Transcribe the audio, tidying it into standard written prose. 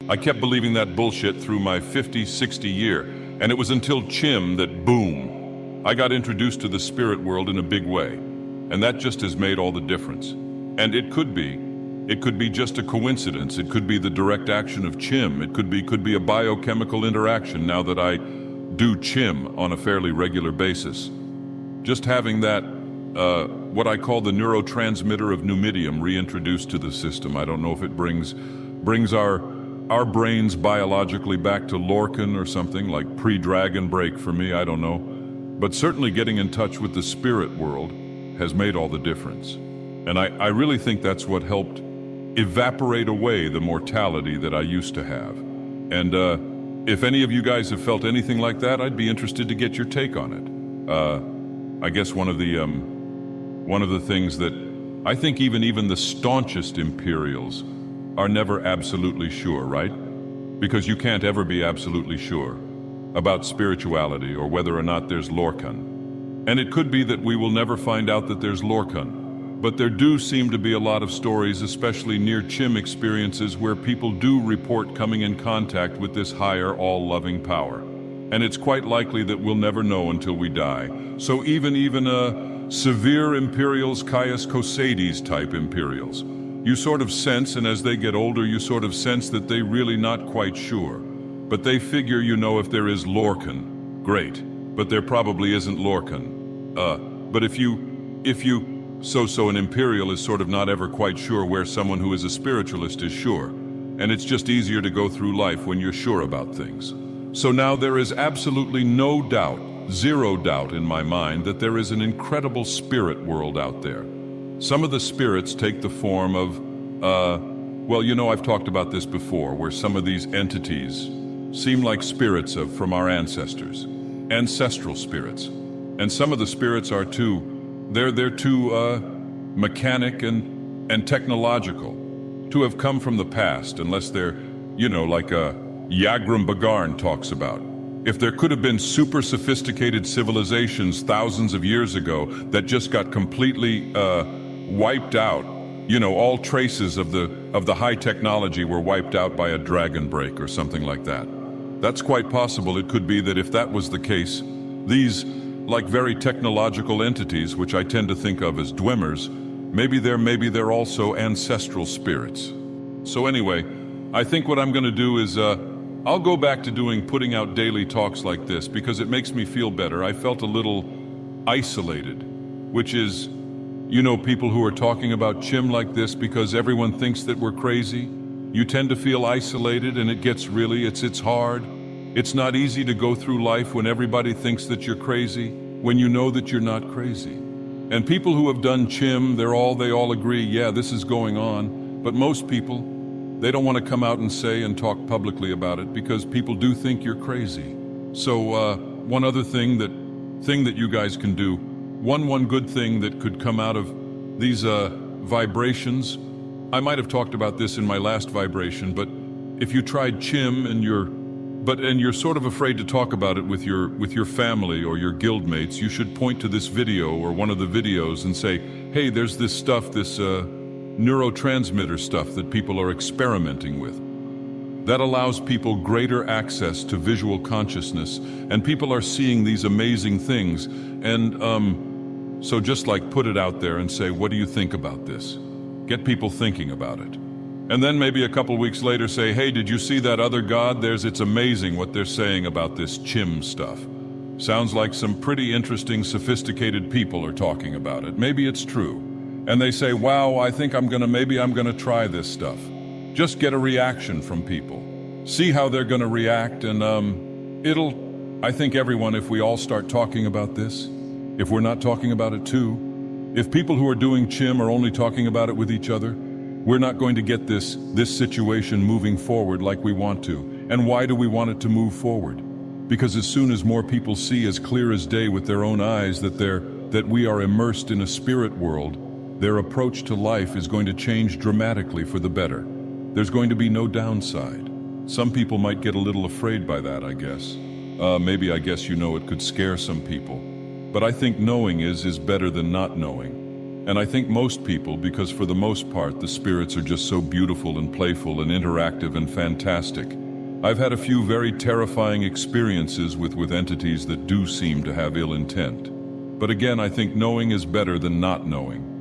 I kept believing that bullshit through my 50, 60 year, and it was until Chim that, boom, I got introduced to the spirit world in a big way. And that just has made all the difference. And it could be just a coincidence. It could be the direct action of Chim. It could be a biochemical interaction now that I do Chim on a fairly regular basis. Just having that, what I call the neurotransmitter of numidium reintroduced to the system. I don't know if it brings our brains biologically back to Lorcan or something, like pre-Dragon Break for me, I don't know. But certainly getting in touch with the spirit world has made all the difference. And I really think that's what helped evaporate away the mortality that I used to have. And if any of you guys have felt anything like that, I'd be interested to get your take on it. I guess one of the things that I think even the staunchest Imperials are never absolutely sure, right? Because you can't ever be absolutely sure about spirituality or whether or not there's Lorcan. And it could be that we will never find out that there's Lorcan. But there do seem to be a lot of stories, especially near Chim experiences, where people do report coming in contact with this higher, all-loving power. And it's quite likely that we'll never know until we die. So even severe Imperials, Caius Cosades type Imperials, you sort of sense, and as they get older, you sort of sense that they're really not quite sure. But they figure, if there is Lorcan, great. But there probably isn't Lorcan. But if an Imperial is sort of not ever quite sure where someone who is a spiritualist is sure. And it's just easier to go through life when you're sure about things. So now there is absolutely no doubt, zero doubt in my mind, that there is an incredible spirit world out there. Some of the spirits take the form of, I've talked about this before, where some of these entities seem like spirits from our ancestors, ancestral spirits. And some of the spirits are they're too mechanic and technological to have come from the past, unless they're, like Yagram Bagarn talks about. If there could have been super sophisticated civilizations thousands of years ago that just got completely wiped out, all traces of the high technology were wiped out by a dragon break or something like that. That's quite possible. It could be that if that was the case, these like very technological entities, which I tend to think of as Dwemmers, maybe they're also ancestral spirits. So anyway, I think what I'm going to do is I'll go back to putting out daily talks like this because it makes me feel better. I felt a little isolated, which is, people who are talking about Chim like this because everyone thinks that we're crazy. You tend to feel isolated, and it's hard. It's not easy to go through life when everybody thinks that you're crazy, when you know that you're not crazy. And people who have done Chim, they all agree, yeah, this is going on. But most people, they don't want to come out and say and talk publicly about it because people do think you're crazy. So one other thing that you guys can do, one good thing that could come out of these vibrations, I might have talked about this in my last vibration, but if you tried Chim and you're sort of afraid to talk about it with your family or your guildmates, you should point to this video or one of the videos and say, hey, there's this stuff, this neurotransmitter stuff that people are experimenting with. That allows people greater access to visual consciousness, and people are seeing these amazing things. And so just like put it out there and say, what do you think about this? Get people thinking about it. And then maybe a couple weeks later say, hey, did you see that other god? It's amazing what they're saying about this Chim stuff. Sounds like some pretty interesting, sophisticated people are talking about it. Maybe it's true. And they say, wow, I think maybe I'm gonna try this stuff. Just get a reaction from people. See how they're gonna react, and I think everyone, if we all start talking about this, if we're not talking about it too, if people who are doing Chim are only talking about it with each other, we're not going to get this situation moving forward like we want to. And why do we want it to move forward? Because as soon as more people see as clear as day with their own eyes that we are immersed in a spirit world, their approach to life is going to change dramatically for the better. There's going to be no downside. Some people might get a little afraid by that, I guess. I guess it could scare some people. But I think knowing is better than not knowing. And I think most people, because for the most part, the spirits are just so beautiful and playful and interactive and fantastic. I've had a few very terrifying experiences with entities that do seem to have ill intent. But again, I think knowing is better than not knowing.